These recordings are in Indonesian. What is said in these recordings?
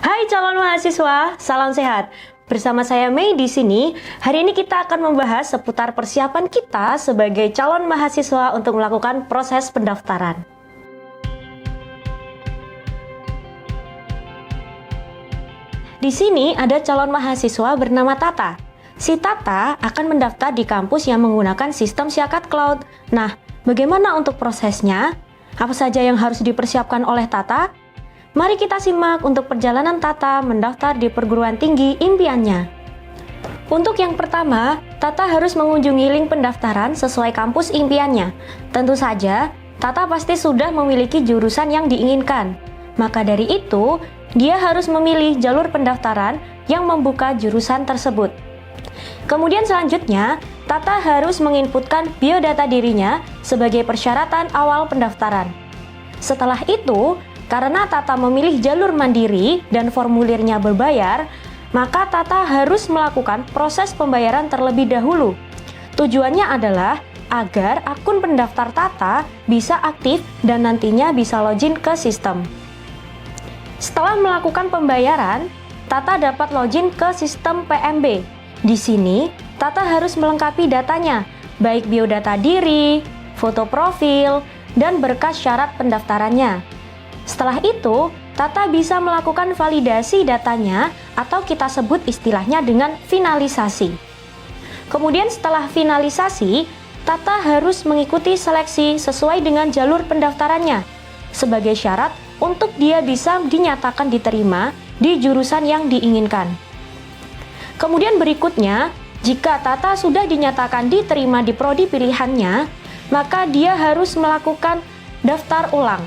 Hai calon mahasiswa, salam sehat. Bersama saya Mei di sini. Hari ini kita akan membahas seputar persiapan kita sebagai calon mahasiswa untuk melakukan proses pendaftaran. Di sini ada calon mahasiswa bernama Tata. Si Tata akan mendaftar di kampus yang menggunakan sistem Siakat Cloud. Nah, bagaimana untuk prosesnya? Apa saja yang harus dipersiapkan oleh Tata? Mari kita simak untuk perjalanan Tata mendaftar di perguruan tinggi impiannya. Untuk yang pertama, Tata harus mengunjungi link pendaftaran sesuai kampus impiannya. Tentu saja, Tata pasti sudah memiliki jurusan yang diinginkan. Maka dari itu, dia harus memilih jalur pendaftaran yang membuka jurusan tersebut. Kemudian selanjutnya, Tata harus menginputkan biodata dirinya sebagai persyaratan awal pendaftaran. Setelah itu, karena Tata memilih jalur mandiri dan formulirnya berbayar, maka Tata harus melakukan proses pembayaran terlebih dahulu. Tujuannya adalah agar akun pendaftar Tata bisa aktif dan nantinya bisa login ke sistem. Setelah melakukan pembayaran, Tata dapat login ke sistem PMB. Di sini, Tata harus melengkapi datanya, baik biodata diri, foto profil, dan berkas syarat pendaftarannya. Setelah itu, Tata bisa melakukan validasi datanya atau kita sebut istilahnya dengan finalisasi. Kemudian setelah finalisasi, Tata harus mengikuti seleksi sesuai dengan jalur pendaftarannya sebagai syarat untuk dia bisa dinyatakan diterima di jurusan yang diinginkan. Kemudian berikutnya, jika Tata sudah dinyatakan diterima di prodi pilihannya, maka dia harus melakukan daftar ulang.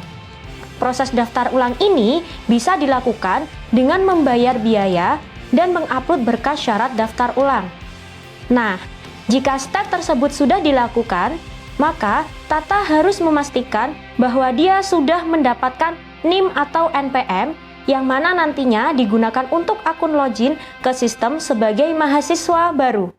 Proses daftar ulang ini bisa dilakukan dengan membayar biaya dan mengupload berkas syarat daftar ulang. Nah, jika step tersebut sudah dilakukan, maka Tata harus memastikan bahwa dia sudah mendapatkan NIM atau NPM yang mana nantinya digunakan untuk akun login ke sistem sebagai mahasiswa baru.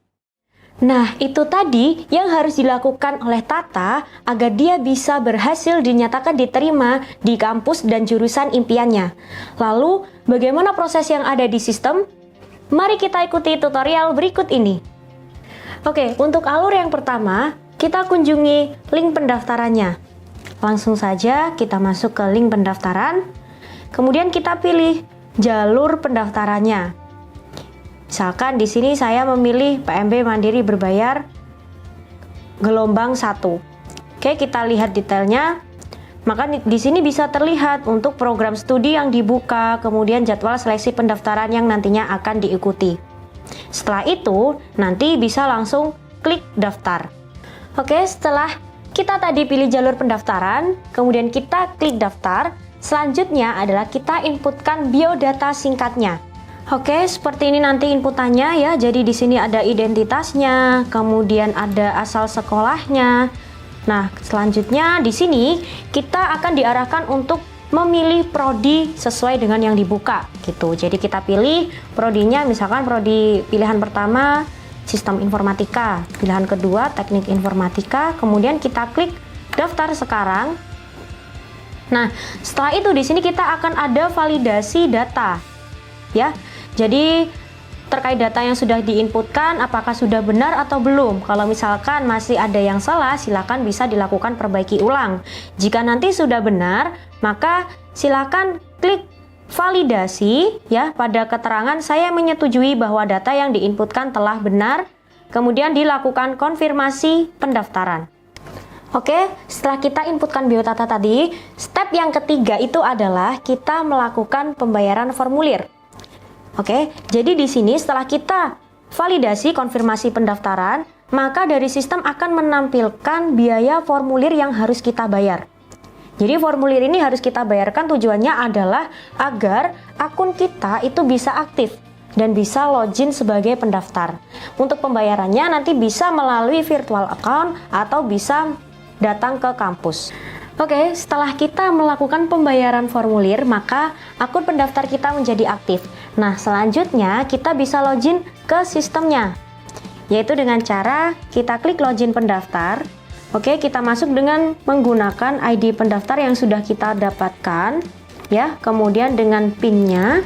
Nah, itu tadi yang harus dilakukan oleh Tata agar dia bisa berhasil dinyatakan diterima di kampus dan jurusan impiannya. Lalu, bagaimana proses yang ada di sistem? Mari kita ikuti tutorial berikut ini. Oke, untuk alur yang pertama, kita kunjungi link pendaftarannya. Langsung saja kita masuk ke link pendaftaran, kemudian kita pilih jalur pendaftarannya. Misalkan di sini saya memilih PMB Mandiri berbayar gelombang 1. Oke, kita lihat detailnya. Maka di sini bisa terlihat untuk program studi yang dibuka, kemudian jadwal seleksi pendaftaran yang nantinya akan diikuti. Setelah itu, nanti bisa langsung klik daftar. Oke, setelah kita tadi pilih jalur pendaftaran, kemudian kita klik daftar, selanjutnya adalah kita inputkan biodata singkatnya. Oke, seperti ini nanti inputannya ya. Jadi di sini ada identitasnya, kemudian ada asal sekolahnya. Nah, selanjutnya di sini kita akan diarahkan untuk memilih prodi sesuai dengan yang dibuka gitu. Jadi kita pilih prodinya, misalkan prodi pilihan pertama Sistem Informatika, pilihan kedua Teknik Informatika, kemudian kita klik daftar sekarang. Nah, setelah itu di sini kita akan ada validasi data. Ya. Jadi terkait data yang sudah diinputkan apakah sudah benar atau belum. Kalau misalkan masih ada yang salah, silakan bisa dilakukan perbaiki ulang. Jika nanti sudah benar, maka silakan klik validasi ya pada keterangan saya menyetujui bahwa data yang diinputkan telah benar. Kemudian dilakukan konfirmasi pendaftaran. Oke, setelah kita inputkan biodata tadi, step yang ketiga itu adalah kita melakukan pembayaran formulir. Oke, jadi di sini setelah kita validasi konfirmasi pendaftaran, maka dari sistem akan menampilkan biaya formulir yang harus kita bayar. Jadi formulir ini harus kita bayarkan, tujuannya adalah agar akun kita itu bisa aktif dan bisa login sebagai pendaftar. Untuk pembayarannya nanti bisa melalui virtual account atau bisa datang ke kampus. Oke, setelah kita melakukan pembayaran formulir, maka akun pendaftar kita menjadi aktif. Nah, selanjutnya kita bisa login ke sistemnya, yaitu dengan cara kita klik login pendaftar. Oke, kita masuk dengan menggunakan ID pendaftar yang sudah kita dapatkan, ya. Kemudian dengan PIN-nya,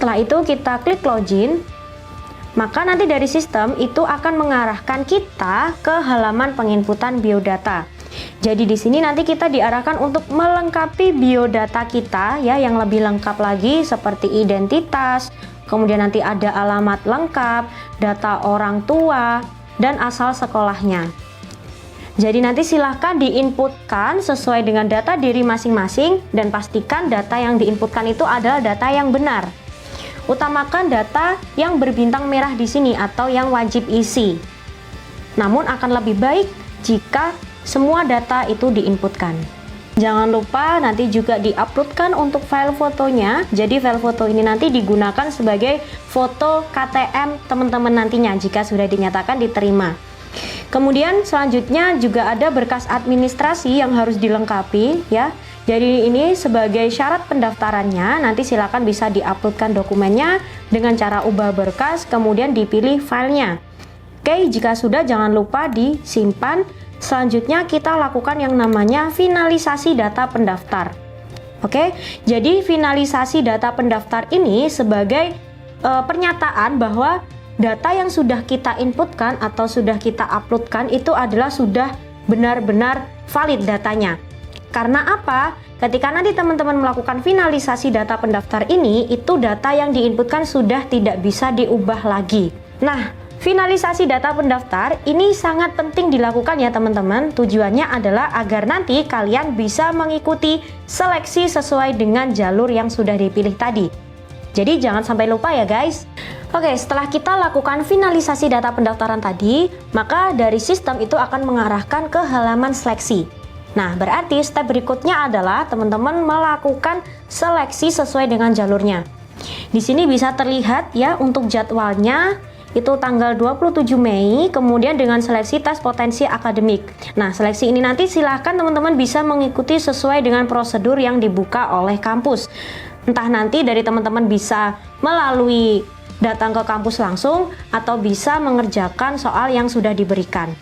setelah itu kita klik login, maka nanti dari sistem itu akan mengarahkan kita ke halaman penginputan biodata. Jadi di sini nanti kita diarahkan untuk melengkapi biodata kita ya, yang lebih lengkap lagi seperti identitas, kemudian nanti ada alamat lengkap, data orang tua, dan asal sekolahnya. Jadi nanti silahkan diinputkan sesuai dengan data diri masing-masing dan pastikan data yang diinputkan itu adalah data yang benar. Utamakan data yang berbintang merah di sini atau yang wajib isi. Namun akan lebih baik jika semua data itu diinputkan. Jangan lupa nanti juga diuploadkan untuk file fotonya. Jadi file foto ini nanti digunakan sebagai foto KTM teman-teman nantinya jika sudah dinyatakan diterima. Kemudian selanjutnya juga ada berkas administrasi yang harus dilengkapi ya. Jadi ini sebagai syarat pendaftarannya, nanti silakan bisa diuploadkan dokumennya dengan cara ubah berkas, kemudian dipilih filenya. Oke, jika sudah jangan lupa disimpan. Selanjutnya kita lakukan yang namanya finalisasi data pendaftar. Oke, jadi finalisasi data pendaftar ini sebagai pernyataan bahwa data yang sudah kita inputkan atau sudah kita uploadkan itu adalah sudah benar-benar valid datanya. Karena apa? Ketika nanti teman-teman melakukan finalisasi data pendaftar ini, itu data yang diinputkan sudah tidak bisa diubah lagi. Nah, finalisasi data pendaftar ini sangat penting dilakukan ya teman-teman. Tujuannya adalah agar nanti kalian bisa mengikuti seleksi sesuai dengan jalur yang sudah dipilih tadi. Jadi jangan sampai lupa ya guys. Oke, setelah kita lakukan finalisasi data pendaftaran tadi, maka dari sistem itu akan mengarahkan ke halaman seleksi. Nah, berarti step berikutnya adalah teman-teman melakukan seleksi sesuai dengan jalurnya. Di sini bisa terlihat ya untuk jadwalnya itu tanggal 27 Mei, kemudian dengan seleksi tes potensi akademik. Nah, seleksi ini nanti silahkan teman-teman bisa mengikuti sesuai dengan prosedur yang dibuka oleh kampus. Entah nanti dari teman-teman bisa melalui datang ke kampus langsung atau bisa mengerjakan soal yang sudah diberikan.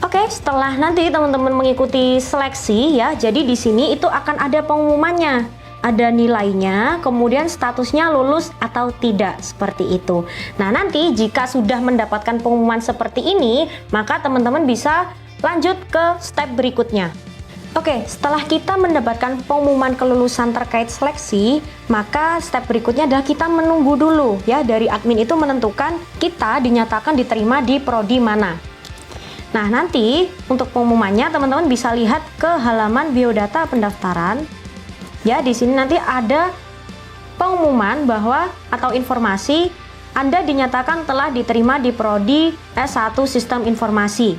Oke, setelah nanti teman-teman mengikuti seleksi ya, jadi di sini itu akan ada pengumumannya, ada nilainya, kemudian statusnya lulus atau tidak, seperti itu. Nah, nanti jika sudah mendapatkan pengumuman seperti ini, maka teman-teman bisa lanjut ke step berikutnya. Oke, setelah kita mendapatkan pengumuman kelulusan terkait seleksi, maka step berikutnya adalah kita menunggu dulu ya, dari admin itu menentukan kita dinyatakan diterima di prodi mana. Nah, nanti untuk pengumumannya teman-teman bisa lihat ke halaman biodata pendaftaran. Ya, di sini nanti ada pengumuman bahwa atau informasi Anda dinyatakan telah diterima di prodi S1 Sistem Informasi.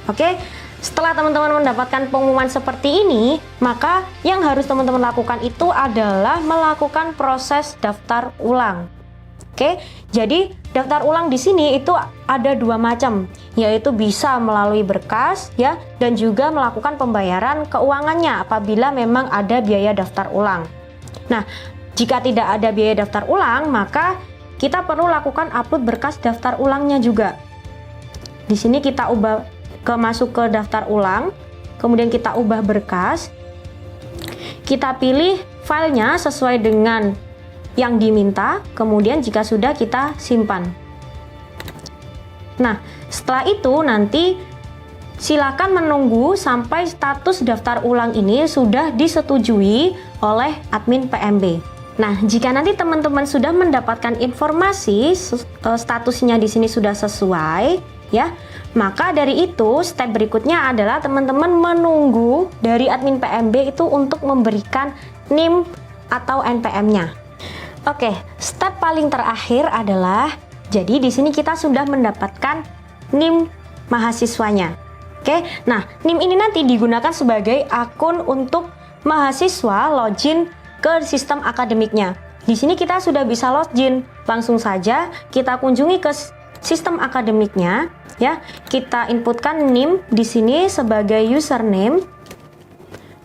Oke, setelah teman-teman mendapatkan pengumuman seperti ini, maka yang harus teman-teman lakukan itu adalah melakukan proses daftar ulang. Oke, jadi daftar ulang di sini itu ada dua macam, yaitu bisa melalui berkas ya, dan juga melakukan pembayaran keuangannya apabila memang ada biaya daftar ulang. Nah, jika tidak ada biaya daftar ulang, maka kita perlu lakukan upload berkas daftar ulangnya juga. Di sini kita masuk ke daftar ulang, kemudian kita ubah berkas, kita pilih filenya sesuai dengan yang diminta, kemudian jika sudah kita simpan. Nah, setelah itu nanti silakan menunggu sampai status daftar ulang ini sudah disetujui oleh admin PMB. Nah, jika nanti teman-teman sudah mendapatkan informasi statusnya di sini sudah sesuai, ya, maka dari itu step berikutnya adalah teman-teman menunggu dari admin PMB itu untuk memberikan NIM atau NPM-nya. Oke, step paling terakhir adalah jadi di sini kita sudah mendapatkan NIM mahasiswanya. Oke, nah NIM ini nanti digunakan sebagai akun untuk mahasiswa login ke sistem akademiknya. Di sini kita sudah bisa login, langsung saja kita kunjungi ke sistem akademiknya, ya. Kita inputkan NIM di sini sebagai username.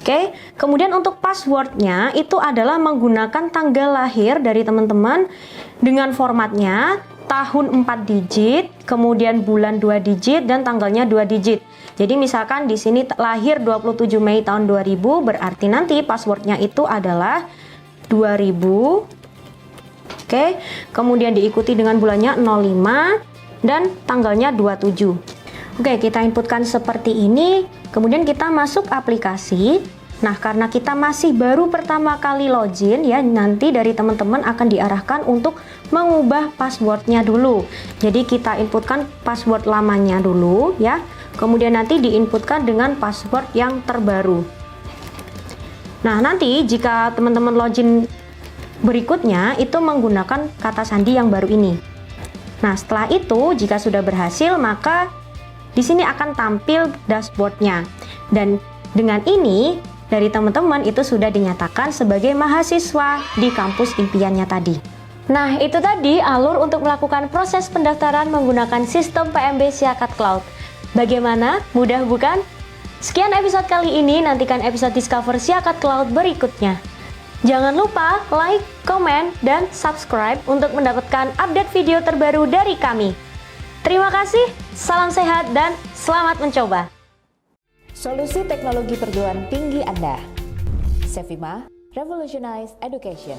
Oke, kemudian untuk passwordnya itu adalah menggunakan tanggal lahir dari teman-teman dengan formatnya tahun 4 digit, kemudian bulan 2 digit, dan tanggalnya 2 digit. Jadi misalkan di sini lahir 27 Mei tahun 2000, berarti nanti passwordnya itu adalah 2000 Oke, kemudian diikuti dengan bulannya 05 dan tanggalnya 27. Oke, kita inputkan seperti ini, kemudian kita masuk aplikasi. Nah, karena kita masih baru pertama kali login ya, nanti dari teman-teman akan diarahkan untuk mengubah passwordnya dulu. Jadi kita inputkan password lamanya dulu ya, kemudian nanti diinputkan dengan password yang terbaru. Nah, nanti jika teman-teman login berikutnya itu menggunakan kata sandi yang baru ini. Nah, setelah itu jika sudah berhasil, maka di sini akan tampil dashboardnya. Dan dengan ini dari teman-teman itu sudah dinyatakan sebagai mahasiswa di kampus impiannya tadi. Nah, itu tadi alur untuk melakukan proses pendaftaran menggunakan sistem PMB Siakat Cloud. Bagaimana? Mudah bukan? Sekian episode kali ini, nantikan episode Discover Siakat Cloud berikutnya. Jangan lupa like, komen, dan subscribe untuk mendapatkan update video terbaru dari kami. Terima kasih, salam sehat, dan selamat mencoba. Solusi teknologi perguruan tinggi Anda. Sevima, Revolutionize Education.